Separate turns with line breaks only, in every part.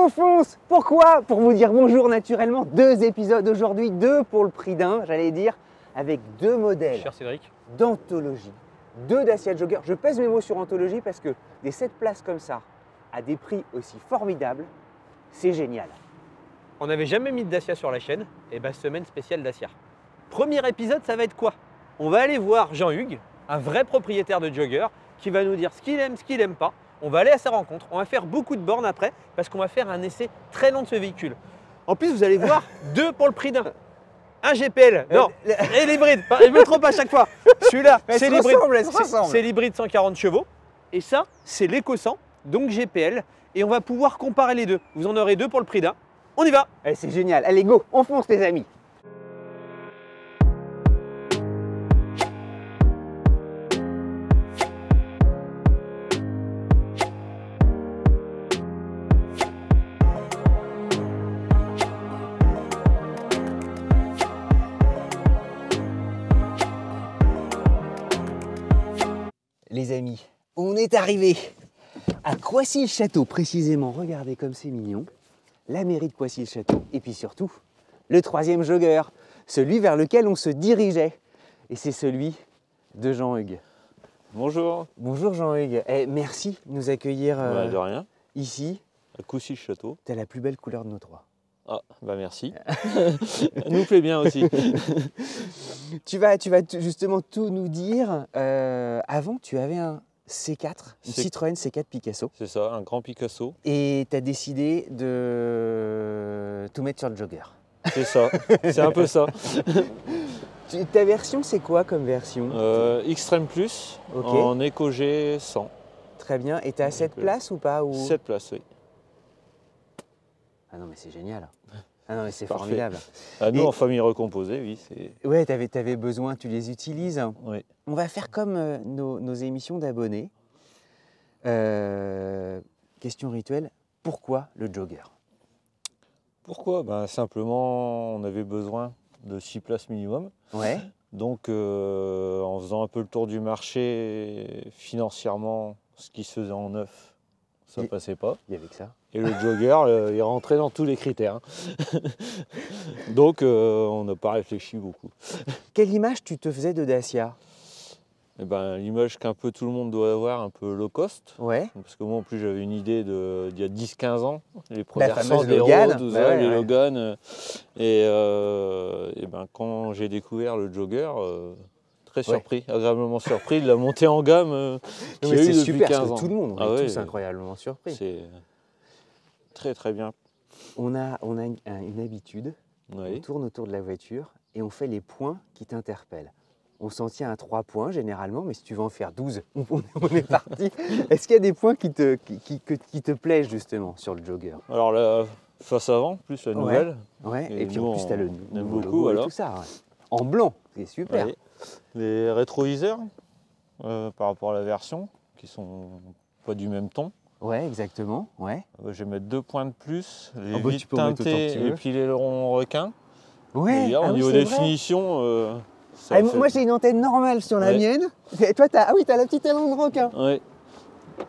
on fonce. Pourquoi? Pour vous dire bonjour naturellement. 2 épisodes aujourd'hui, 2 pour le prix d'un, j'allais dire, avec 2 modèles
Cher Cédric.
d'anthologie, 2 Dacia Jogger. Je pèse mes mots sur anthologie parce que des 7 places comme ça, à des prix aussi formidables, c'est génial.
On n'avait jamais mis de Dacia sur la chaîne, et bah semaine spéciale Dacia. Premier épisode, ça va être quoi? On va aller voir Jean-Hugues, un vrai propriétaire de Jogger, qui va nous dire ce qu'il aime pas. On va aller à sa rencontre, on va faire beaucoup de bornes après, parce qu'on va faire un essai très long de ce véhicule. En plus, vous allez voir, 2 pour le prix d'un. Un GPL, non, et l'hybride, je me trompe à chaque fois. Celui-là, c'est l'hybride. C'est l'hybride 140 chevaux. Et ça, c'est l'EcoSan, donc GPL. Et on va pouvoir comparer les deux. Vous en aurez 2 pour le prix d'un. On y va.
Eh, c'est génial. Allez, go, on fonce les amis. Les amis, on est arrivé à Coissy-le-Château précisément. Regardez comme c'est mignon. La mairie de Coissy-le-Château et puis surtout le 3e Jogger, celui vers lequel on se dirigeait. Et c'est celui de Jean-Hugues.
Bonjour.
Bonjour Jean-Hugues. Eh, merci de nous accueillir
De rien.
ici.
À Coissy-le-Château.
Tu as la plus belle couleur de nos 3.
Ah, bah merci. Elle nous plaît bien aussi.
Tu vas justement tout nous dire. Avant, tu avais un C4, une Citroën C4 Picasso.
C'est ça, un grand Picasso.
Et tu as décidé de tout mettre sur le Jogger.
C'est ça, c'est un peu ça.
Ta version, c'est quoi comme version?
Extreme Plus,
Ok.
en EcoG 100.
Très bien. Et tu as 7 places ou pas ou...
7 places, oui.
Ah non, mais c'est génial. Ah non, mais c'est
Parfait.
formidable.
À nous,
Et-
en famille recomposée, oui. C'est...
Ouais, tu avais besoin, tu les utilises.
Oui.
On va faire comme nos émissions d'abonnés. Question rituelle, pourquoi le Jogger?
Pourquoi? Ben, simplement, on avait besoin de 6 places minimum.
Ouais.
Donc, en faisant un peu le tour du marché, financièrement, ce qui se faisait en neuf, ça
Et-
passait pas.
Il y avait que ça.
Et le Jogger, il rentrait dans tous les critères. Donc, on n'a pas réfléchi beaucoup.
Quelle image tu te faisais de Dacia?
Et ben, l'image qu'un peu tout le monde doit avoir, un peu low cost.
Ouais.
Parce que moi, en plus, j'avais une idée d'il y a 10-15 ans. Les premières
fameuse
Sandero,
Logan.
tout
Bah
ça,
ouais,
les
ouais.
Logan. Et ben, quand j'ai découvert le Jogger, très surpris, agréablement surpris de la montée en gamme qu'il y a eu
C'est
depuis
super,
15
parce
ans.
que tout le monde, on
Ah
est
ouais,
tous incroyablement surpris.
c'est très très bien.
On a une habitude, on
Oui.
tourne autour de la voiture et on fait les points qui t'interpellent. On s'en tient à 3 points généralement, mais si tu veux en faire 12, on est parti. Est-ce qu'il y a des points qui te plaisent justement sur le Jogger?
Alors la face avant, plus la nouvelle.
Ouais, et puis
nous,
en plus tu as le
on aime
nouveau
beaucoup,
logo et
voilà.
tout ça. Ouais. En blanc, c'est super.
Oui. Les rétroviseurs, par rapport à la version, qui sont pas du même ton.
Ouais, exactement. Ouais.
Je vais mettre 2 points de plus, les
Ah bah, tu
vitres
peux en mettre autant que
teintées
tu
et
veux.
puis les ailerons requins.
Ouais.
Et là,
ah
au
oui,
niveau
c'est vrai.
définition, ça
Ah,
fait-
moi j'ai une antenne normale sur la
Ouais.
mienne. Et toi, t'as la petite aileron de requin.
Oui,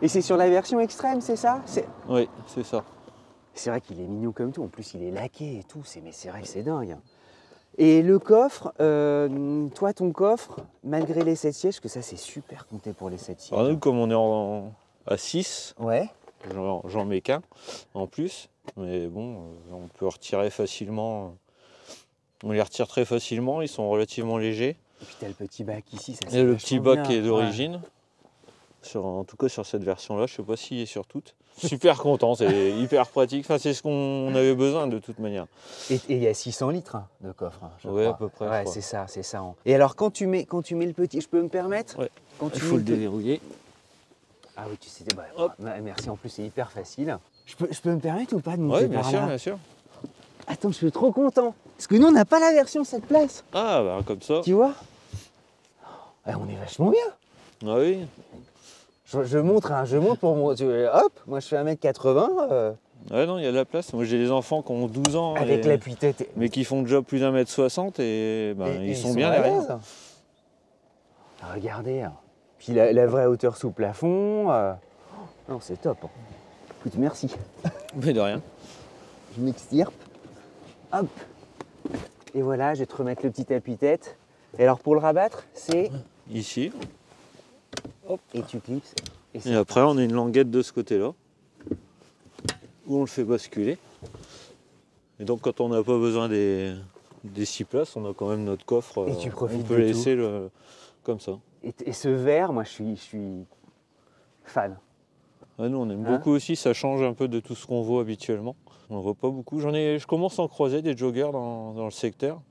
Et c'est sur la version extrême, c'est ça?
oui, c'est ça.
C'est vrai qu'il est mignon comme tout. En plus, il est laqué et tout. Mais c'est vrai que c'est dingue. Et le coffre, toi, ton coffre, malgré les 7 sièges, que ça c'est super compté pour les 7 sièges.
Alors nous, comme on est à 6,
Ouais.
j'en mets qu'un en plus. Mais bon, on peut retirer facilement. On les retire très facilement, ils sont relativement légers.
Et puis t'as le petit bac ici. Ça,
Il y
c'est
a le
vachement
petit bac
bien.
qui est d'origine. En tout cas sur cette version-là, je ne sais pas s'il est sur toutes. Super content, c'est hyper pratique. Enfin, c'est ce qu'on avait besoin de toute manière.
Et il y a 600 litres de coffre. Je
Ouais,
crois.
à peu près, je
Ouais,
crois.
c'est ça, c'est ça. Et alors quand tu mets le petit, je peux me permettre?
Ouais.
Quand tu
Il faut
mets
le déverrouiller.
Ah oui, tu sais, bah,
Hop.
merci, en plus c'est hyper facile. Je peux me permettre ou pas de monter
Oui, bien
par
sûr,
là?
bien sûr.
Attends, je suis trop content. Parce que nous, on n'a pas la version 7 places.
Ah, bah comme ça.
Tu vois? Ah, on est vachement bien.
Ah oui.
Je montre pour moi. Hop, moi je fais 1m80.
Ouais, non, il y a de la place. Moi, j'ai des enfants qui ont 12 ans.
Avec l'appui-tête.
Mais qui font déjà plus d'1m60 et, ils sont bien
à
derrière.
l'aise. Regardez. Puis la vraie hauteur sous plafond. Non, c'est top. Écoute, merci.
Mais de rien.
Je m'extirpe. Hop. Et voilà, je vais te remettre le petit appuie-tête. Et alors pour le rabattre, c'est...
Ici.
Et tu clipses.
Et après, on a une languette de ce côté-là, où on le fait basculer. Et donc, quand on n'a pas besoin des 6 places, on a quand même notre coffre.
Et tu profites
on peut
de
laisser comme ça.
Et ce verre, moi, je suis fan.
Ah, nous, on aime beaucoup aussi, ça change un peu de tout ce qu'on voit habituellement. On ne voit pas beaucoup. Je commence à en croiser des joggers dans le secteur,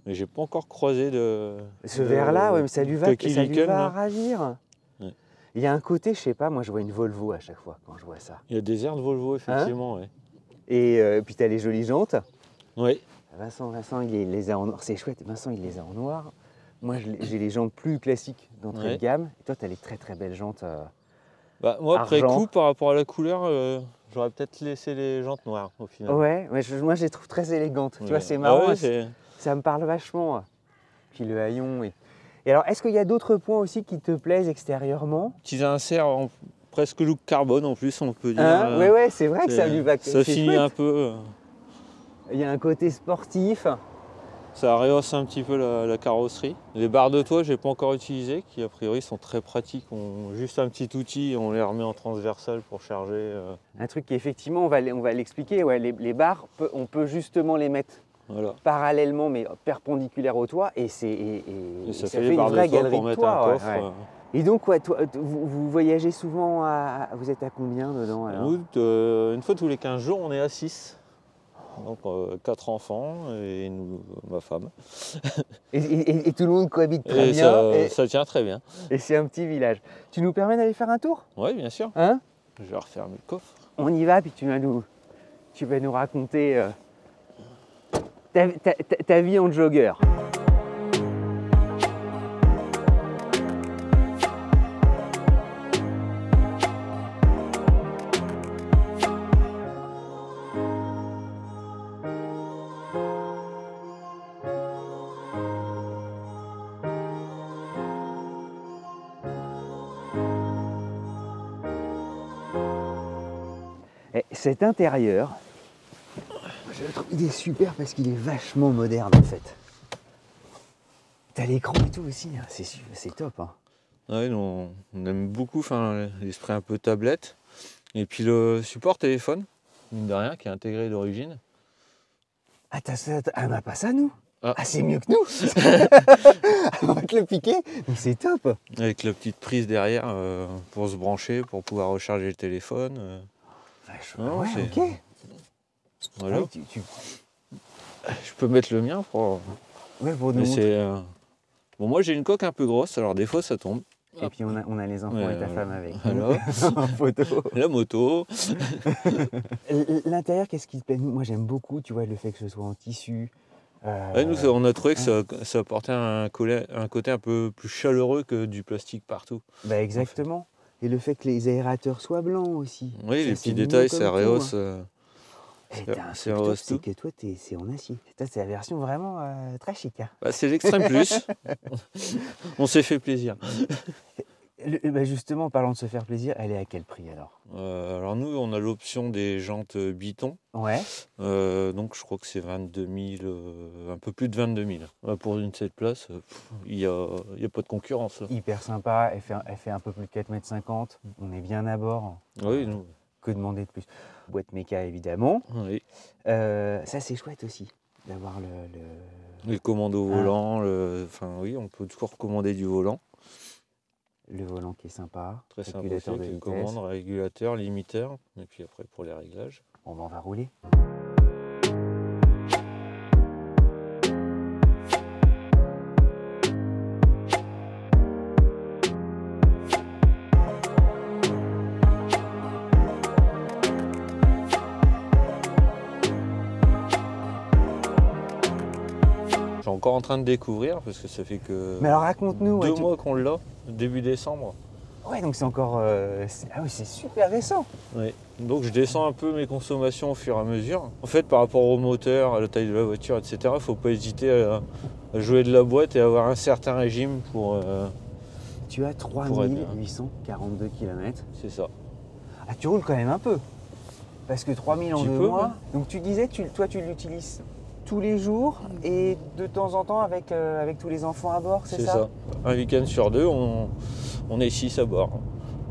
mais j'ai pas encore croisé de.
Ce verre-là, ouais, mais ça lui va
là.
ravir.
Ouais.
Il y a un côté, je sais pas, moi je vois une Volvo à chaque fois quand je vois ça.
Il y a des airs de Volvo, effectivement. Ouais.
Et puis tu as les jolies jantes.
Oui.
Vincent, il les a en noir. C'est chouette, Vincent, il les a en noir. Moi, j'ai les jantes plus classiques d'entrée de gamme. Et toi, tu as les très très belles jantes.
Bah, moi, après
argent.
coup, par rapport à la couleur, j'aurais peut-être laissé les jantes noires au final.
Ouais, moi je les trouve très élégantes. Tu vois, c'est marrant.
Ah ouais,
ça me parle vachement. Puis le haillon. Et alors, est-ce qu'il y a d'autres points aussi qui te plaisent extérieurement?
Petit insert en presque look carbone en plus, on peut dire.
Ouais, c'est vrai que ça lui va.
Ça finit
chouette.
un peu.
Il y a un côté sportif.
Ça rehausse un petit peu la carrosserie. Les barres de toit, j'ai pas encore utilisées, qui a priori sont très pratiques. On juste un petit outil, on les remet en transversal pour charger.
Un truc qui effectivement, on va l'expliquer. Ouais, les barres, on peut justement les mettre
Voilà.
parallèlement mais perpendiculaires au toit et ça
fait
une
les barres
vraie
de toit
galerie
pour
de
mettre
toit.
un coffre.
Et donc, ouais, toi, vous voyagez souvent vous êtes à combien dedans alors?
Nous, une fois tous les 15 jours, on est à 6. Donc 4 enfants et nous, ma femme.
Et tout le monde cohabite très
Et
bien.
ça tient très bien.
Et c'est un petit village. Tu nous permets d'aller faire un tour?
Oui, bien sûr.
Hein?
Je vais refermer le coffre.
On y va, puis tu vas nous raconter ta vie en jogger. Et cet intérieur, je le trouve, il est super parce qu'il est vachement moderne en fait. T'as l'écran et tout aussi, hein. C'est top. Hein.
Ouais, on aime beaucoup l'esprit un peu tablette. Et puis le support téléphone, mine de rien, qui est intégré d'origine.
Ah, on n'a pas ça nous?
Ah,
c'est mieux que nous. On va te le piquer, donc c'est top.
Avec la petite prise derrière pour se brancher, pour pouvoir recharger le téléphone.
Ouais, ok.
Voilà.
Ouais,
Je peux mettre le mien pour.
Ouais, pour nous
Mais
montrer.
c'est. Bon, moi j'ai une coque un peu grosse, alors des fois ça tombe.
Et puis on a les enfants et ta femme avec.
Voilà.
En photo.
La moto.
L'intérieur, qu'est-ce qui te plaît? Moi j'aime beaucoup, tu vois, le fait que ce soit en tissu.
Ouais, nous on a trouvé que ça apportait un côté un peu plus chaleureux que du plastique partout.
Bah exactement. Et le fait que les aérateurs soient blancs aussi.
Oui,
Ça,
les
c'est
petits
mignon
détails,
comme
ça
tout,
rehausse.
hein. Et t'as un truc top, c'est que toi, c'est en acier. C'est la version vraiment très chic. Hein.
Bah, c'est l'extrême plus. On s'est fait plaisir.
Bah justement, en parlant de se faire plaisir, elle est à quel prix alors?
Alors nous, on a l'option des jantes Biton.
Ouais.
Donc je crois que c'est 22 000, un peu plus de 22 000. Pour une 7 places, il y a pas de concurrence. Là.
Hyper sympa, elle fait un peu plus de 4,50 m. On est bien à bord.
Oui, nous.
Que demander de plus? Boîte méca évidemment.
Oui.
Ça c'est chouette aussi, d'avoir
Les commandes au volant, oui, on peut toujours commander du volant.
Le volant qui est sympa.
Très sympa
Régulateur
aussi,
de
avec
vitesse.
commande, régulateur, limiteur, et puis après pour les réglages.
Bon, ben, on va rouler.
Je suis encore en train de découvrir parce que ça fait que
Mais alors raconte-nous.
2 mois qu'on l'a, début décembre.
Ouais, donc c'est encore. Ah oui, c'est super récent.
Oui. Donc je descends un peu mes consommations au fur et à mesure. En fait, par rapport au moteur, à la taille de la voiture, etc., il ne faut pas hésiter à jouer de la boîte et avoir un certain régime pour.
Tu as 3842 km.
C'est ça.
Ah, tu roules quand même un peu. Parce que 3000 en
Petit
2
peu,
mois.
ouais.
Donc tu disais, toi tu l'utilises tous les jours et de temps en temps avec tous les enfants à bord, c'est ça?
Un week-end sur 2, on est 6 à bord.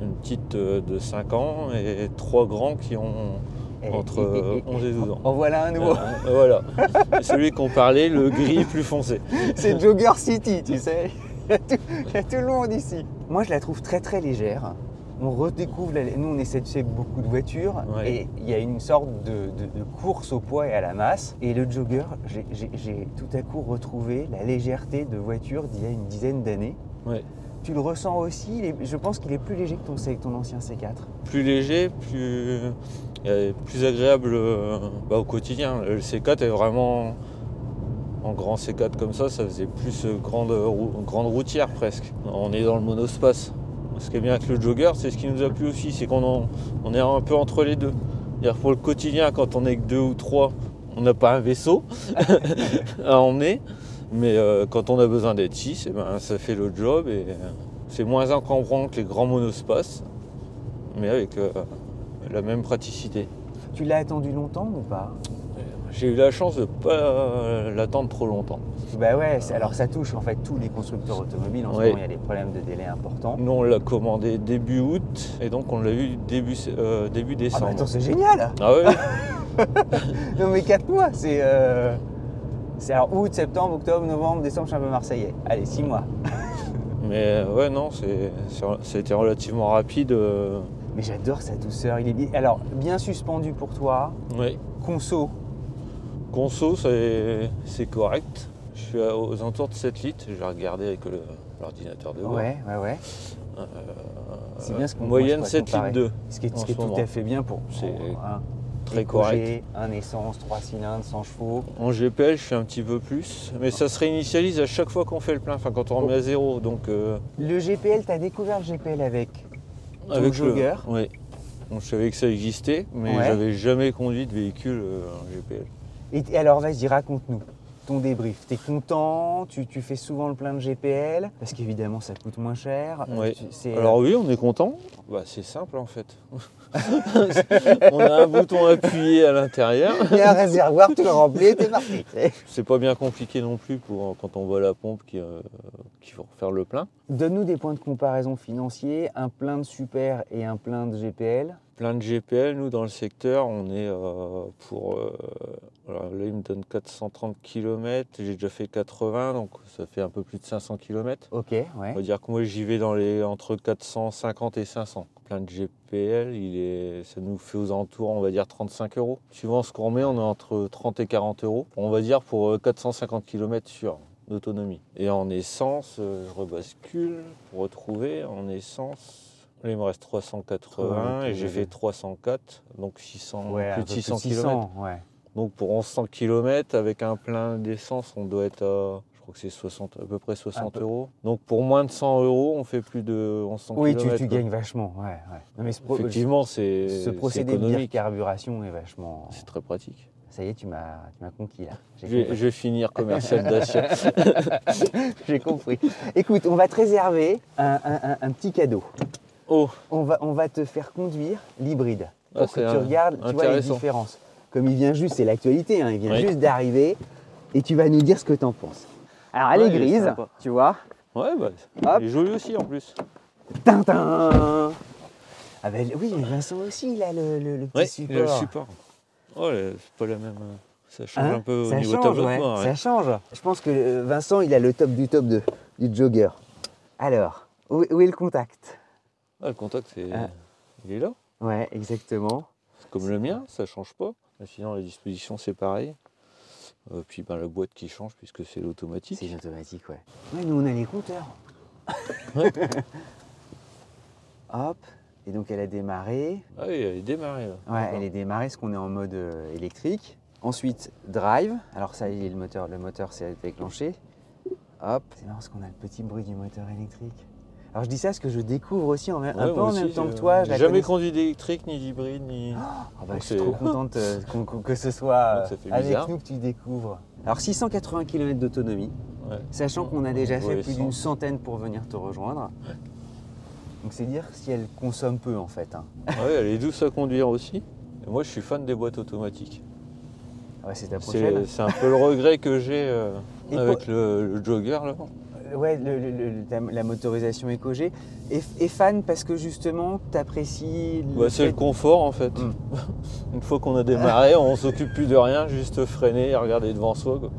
Une petite de 5 ans et 3 grands qui ont entre 11 et 12 ans.
En voilà un nouveau.
Voilà. C'est celui qu'on parlait, le gris plus foncé.
C'est Jogger City, tu sais. Il y a tout le monde ici. Moi, je la trouve très très légère. On redécouvre, nous on essaie de faire beaucoup de voitures
Ouais.
et il y a une sorte de course au poids et à la masse. Et le Jogger, j'ai tout à coup retrouvé la légèreté de voiture d'il y a une dizaine d'années.
Ouais.
Tu le ressens aussi, je pense qu'il est plus léger que ton ancien C4.
Plus léger, plus agréable au quotidien. Le C4 est vraiment en grand C4 comme ça faisait plus grande routière presque. On est dans le monospace. Ce qui est bien avec le Jogger, c'est ce qui nous a plu aussi, c'est qu'on est un peu entre les deux. C'est-à-dire pour le quotidien, quand on est que 2 ou 3, on n'a pas un vaisseau à emmener. Mais quand on a besoin d'être 6, ça fait le job et c'est moins encombrant que les grands monospaces, mais avec la même praticité.
Tu l'as attendu longtemps ou pas?
J'ai eu la chance de ne pas l'attendre trop longtemps.
Bah ouais, alors ça touche en fait tous les constructeurs automobiles. En ce moment, il y a des problèmes de délai importants.
Nous, on l'a commandé début août et donc on l'a eu début
Ah
décembre.
bah attends, c'est génial!
Ah ouais.
Non mais 4 mois, c'est alors août, septembre, octobre, novembre, décembre, je suis un peu marseillais. Allez, 6 mois.
Mais ouais, non, ça a été relativement rapide.
Mais j'adore sa douceur. Il est alors bien suspendu pour toi.
Ouais.
Conso.
Conso, c'est correct. Je suis aux alentours de 7 litres. J'ai regardé avec l'ordinateur de bord.
Ouais. C'est bien ce qu'on
moyenne
moi,
7 litres 2.
Ce qui est tout à fait bien pour
très correct.
Un essence, 3 cylindres, 100 chevaux.
En GPL, je suis un petit peu plus. Mais ça se réinitialise à chaque fois qu'on fait le plein, enfin quand on remet à zéro. Donc,
le GPL, tu as découvert le GPL avec
avec
Jogger.
Oui. Donc, je savais que ça existait, mais j'avais jamais conduit de véhicule GPL.
Et alors, vas-y, raconte-nous ton débrief. T'es content? Tu fais souvent le plein de GPL? Parce qu'évidemment, ça coûte moins cher.
Oui. Alors oui, on est content. C'est simple en fait. On a un bouton appuyé à l'intérieur.
Il y a un réservoir, tu le remplis et t'es parti.
C'est pas bien compliqué non plus pour quand on voit la pompe qui va faire le plein.
Donne-nous des points de comparaison financiers, un plein de super et un plein de GPL.
Plein de GPL, nous dans le secteur, on est alors là, il me donne 430 km, j'ai déjà fait 80, donc ça fait un peu plus de 500 km.
Ok, ouais.
On va dire que moi j'y vais entre 450 et 500. Plein de GPL, ça nous fait aux alentours, on va dire 35 €. Suivant ce qu'on met, on est entre 30 et 40 €. On va dire pour 450 km sur d'autonomie. Et en essence, je rebascule pour retrouver en essence. Là, il me reste 380 et j'ai fait 304, donc 600, plus de 600 km.
Ouais.
Donc pour 1100 km, avec un plein d'essence, on doit être à, je crois que c'est à peu près 60 €. Donc pour moins de 100 €, on fait plus de 1100
oui,
km.
Oui, tu gagnes vachement. Ouais. Non, mais
effectivement,
ce procédé de bicarburation est vachement...
C'est très pratique.
Ça y est, tu m'as conquis là.
Je vais finir commercial Dacia.
J'ai compris. Écoute, on va te réserver un petit cadeau.
Oh.
On va te faire conduire l'hybride. Pour que tu regardes, tu vois les différences. Comme il vient juste, c'est l'actualité, il vient juste d'arriver et tu vas nous dire ce que tu en penses. Alors elle est grise, tu vois.
Ouais, elle est jolie aussi en plus.
Tintin. Ah ben oui, mais Vincent aussi, il a le petit support.
Il a le support. Oh, c'est pas la même. Ça change un peu au niveau tableau.
Ça change. Je pense que Vincent, il a le top du du Jogger. Alors, où est le contact?
Le contact, il est là.
Ouais, exactement.
C'est comme le mien, ça change pas. Sinon, la disposition, c'est pareil. Puis la boîte qui change puisque c'est l'automatique.
C'est l'automatique, ouais. Ouais, nous, on a les compteurs.
Ouais.
Hop. Et donc, elle a démarré.
Ah oui, elle est démarrée là.
Ouais, elle est démarrée, parce qu'on est en mode électrique. Ensuite, drive. Alors ça y est, le moteur s'est déclenché. Hop. C'est marrant parce qu'on a le petit bruit du moteur électrique. Alors je dis ça parce que je découvre aussi un peu en même temps que toi.
J'ai jamais conduit d'électrique, ni d'hybride, ni...
je suis trop contente que ce soit avec nous que tu découvres. Alors 680 km d'autonomie, sachant qu'on a déjà fait plus d'une centaine pour venir te rejoindre. Donc c'est dire si elle consomme peu en fait.
Ouais, elle est douce à conduire aussi. Et moi, je suis fan des boîtes automatiques.
Ah ouais, c'est ta prochaine.
C'est un peu le regret que j'ai
Et
avec le jogger là.
Ouais, la motorisation EcoG. Et fan parce que justement, tu apprécies.
C'est le confort en fait. Une fois qu'on a démarré, on s'occupe plus de rien, juste freiner et regarder devant soi, quoi.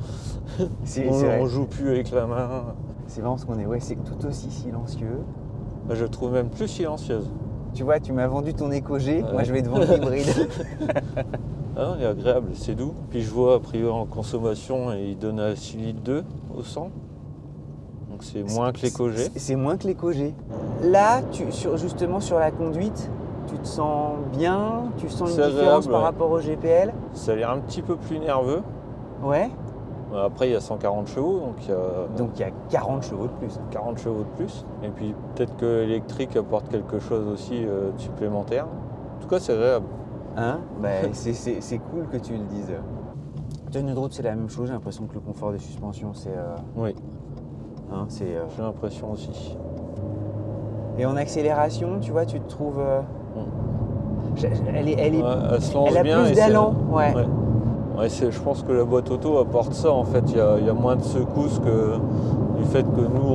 On joue plus avec la main.
C'est vraiment ce qu'on est. Ouais, c'est tout aussi silencieux.
Bah, je trouve même plus silencieuse.
Tu vois, tu m'as vendu ton EcoG, moi je vais te vendre l'hybride.
Ah non, il est agréable, c'est doux. Puis je vois, a priori en consommation, il donne à 6 litres 2 au 100. Donc c'est moins que l'EcoG.
C'est moins que l'EcoG. Là, justement sur la conduite, tu te sens bien, tu sens une différence par rapport au GPL.
Ça a l'air un petit peu plus nerveux.
Ouais.
Après, il y a 140 chevaux,
donc il y a 40 chevaux de plus.
40 chevaux de plus. Et puis peut-être que l'électrique apporte quelque chose aussi de supplémentaire. En tout cas, c'est agréable.
Hein, bah, c'est cool que tu le dises. Tenue de route, c'est la même chose. J'ai l'impression que le confort des suspensions, c'est...
Oui.
Hein,
j'ai l'impression aussi.
Et en accélération, tu vois, tu te trouves...
Elle se lance
elle a
bien
plus d'allant. Ouais.
Ouais, je pense que la boîte auto apporte ça. En fait, il y a moins de secousses que du fait que nous,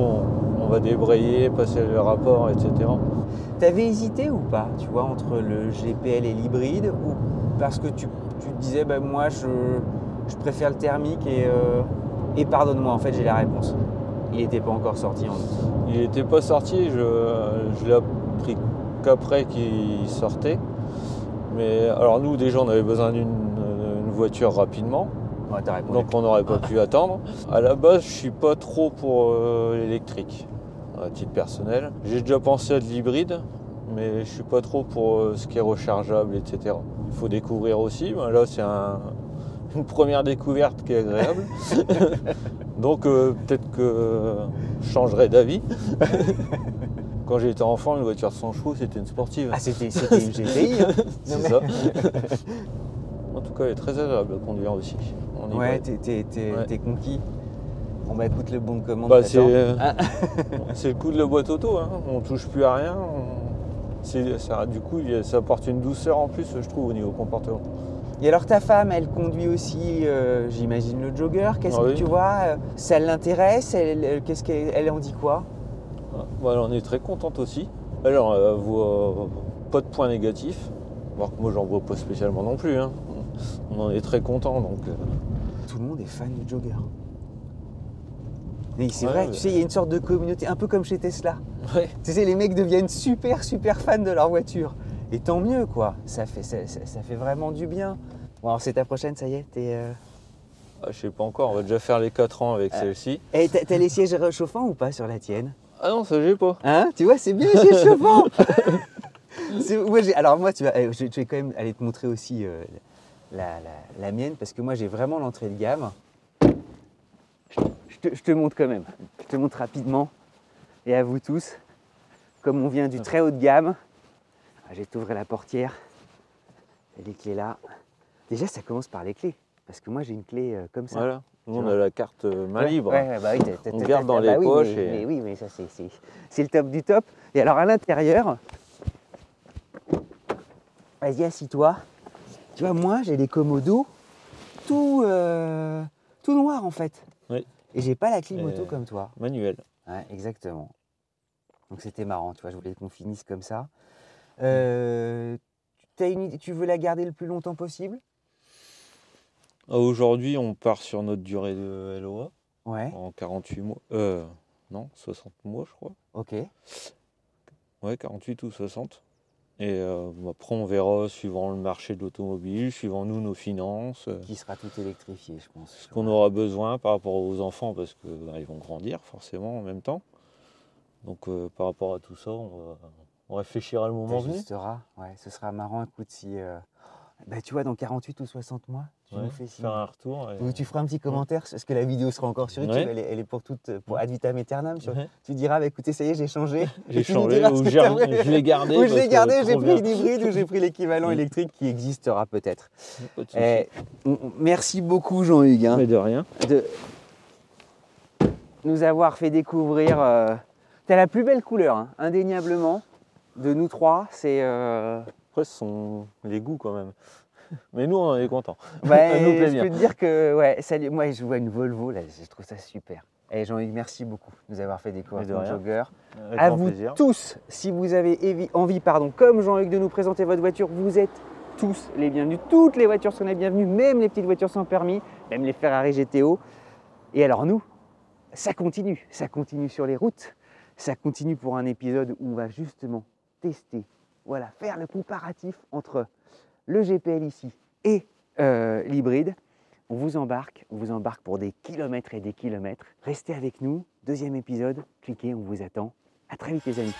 on va débrayer, passer le rapport, etc.
T'avais hésité ou pas, tu vois, entre le GPL et l'hybride, ou parce que tu te disais, bah, moi, je préfère le thermique et pardonne-moi, en fait, j'ai la réponse. Il n'était pas encore sorti en août.
Il n'était pas sorti, je l'ai appris qu'après qu'il sortait. Mais alors nous, déjà, on avait besoin d'une voiture rapidement.
Ouais, t'as répondu.
Donc on n'aurait pas pu attendre. À la base, je suis pas trop pour l'électrique, à titre personnel. J'ai déjà pensé à de l'hybride, mais je suis pas trop pour ce qui est rechargeable, etc. Il faut découvrir aussi. Ben là, c'est une première découverte qui est agréable. Donc peut-être que je changerai d'avis. Quand j'étais enfant, une voiture de 100 chevaux, c'était une sportive.
Ah, c'était une GTI, hein.
C'est ça. En tout cas, elle est très agréable à conduire aussi.
Ouais, t'es conquis. Bon bah écoute, le bon de commande.
Bah, c'est le coup de la boîte auto, hein. On touche plus à rien. Du coup, ça apporte une douceur en plus, je trouve, au niveau comportement.
Et alors ta femme, elle conduit aussi, j'imagine, le jogger. Qu'est-ce que tu vois, ça l'intéresse, elle en dit quoi?
Bah, elle en est très contente aussi. Alors, elle voit pas de points négatifs. Alors que moi, j'en vois pas spécialement non plus, hein. On en est très content, donc...
Tout le monde est fan du jogger. Mais c'est vrai, tu sais, il y a une sorte de communauté, un peu comme chez Tesla.
Ouais.
Tu sais, les mecs deviennent super fans de leur voiture. Et tant mieux, quoi. Ça fait vraiment du bien. Bon, alors c'est ta prochaine, ça y est,
Je sais pas encore, on va déjà faire les 4 ans avec celle-ci.
Et t'as les sièges chauffants ou pas sur la tienne?
Ah non, ça j'ai pas.
Hein? Tu vois, c'est bien les sièges chauffants. Alors moi, je vais quand même aller te montrer aussi la mienne, parce que moi j'ai vraiment l'entrée de gamme. Je te montre quand même. Je te montre rapidement. Et à vous tous, comme on vient du très haut de gamme, je vais t'ouvrir la portière. Et les clés là. Déjà, ça commence par les clés. Parce que moi j'ai une clé comme ça.
Voilà. Nous, on a la carte main libre.
Ouais, bah oui,
on garde dans les poches.
Mais oui, mais ça c'est le top du top. Et alors à l'intérieur, vas-y, assis-toi. Tu vois, moi j'ai des commodos tout noir en fait.
Oui.
Et j'ai pas la clim auto comme toi.
Manuel.
Ouais, exactement. Donc c'était marrant, tu vois, je voulais qu'on finisse comme ça. Tu veux la garder le plus longtemps possible?
Aujourd'hui, on part sur notre durée de LOA.
Ouais.
En 48 mois. Non, 60 mois, je crois.
Ok.
Ouais, 48 ou 60. Et après, on verra suivant le marché de l'automobile, suivant nous, nos finances.
Qui sera tout électrifié, je pense.
Ce qu'on aura besoin par rapport aux enfants, parce qu'ils vont grandir forcément en même temps. Donc par rapport à tout ça, on réfléchira le moment venu.
Ouais, ce sera marrant, écoute, si... tu vois, dans 48 ou 60 mois, tu nous fais signe.
Faire un retour.
Ou tu feras un petit commentaire, parce que la vidéo sera encore sur YouTube, elle est pour ad vitam aeternam. Tu diras, écoutez, ça y est, j'ai changé.
J'ai changé, ou je l'ai gardé.
Ou je l'ai gardé, j'ai pris une hybride, ou j'ai pris l'équivalent électrique qui existera peut-être. Merci beaucoup, Jean-Hugues.
Mais de rien.
De nous avoir fait découvrir... T'as la plus belle couleur, hein, indéniablement, de nous trois. C'est
Après, ce sont les goûts quand même. Mais nous, on en est contents.
Ouais,
Ça nous plaît
je
bien.
peux te dire que ouais, moi je vois une Volvo là, je trouve ça super. Et Jean-Hugues, merci beaucoup de nous avoir fait découvrir
Mais de
ton
rien.
jogger.
Avec
À
grand
vous
plaisir.
tous, si vous avez envie, comme Jean-Hugues, de nous présenter votre voiture, vous êtes tous les bienvenus. Toutes les voitures sont les bienvenues, même les petites voitures sans permis, même les Ferrari GTO. Et alors nous, ça continue sur les routes. Ça continue pour un épisode où on va justement tester, voilà, faire le comparatif entre le GPL ici et l'hybride. On vous embarque pour des kilomètres et des kilomètres. Restez avec nous, deuxième épisode, cliquez, on vous attend. À très vite les amis.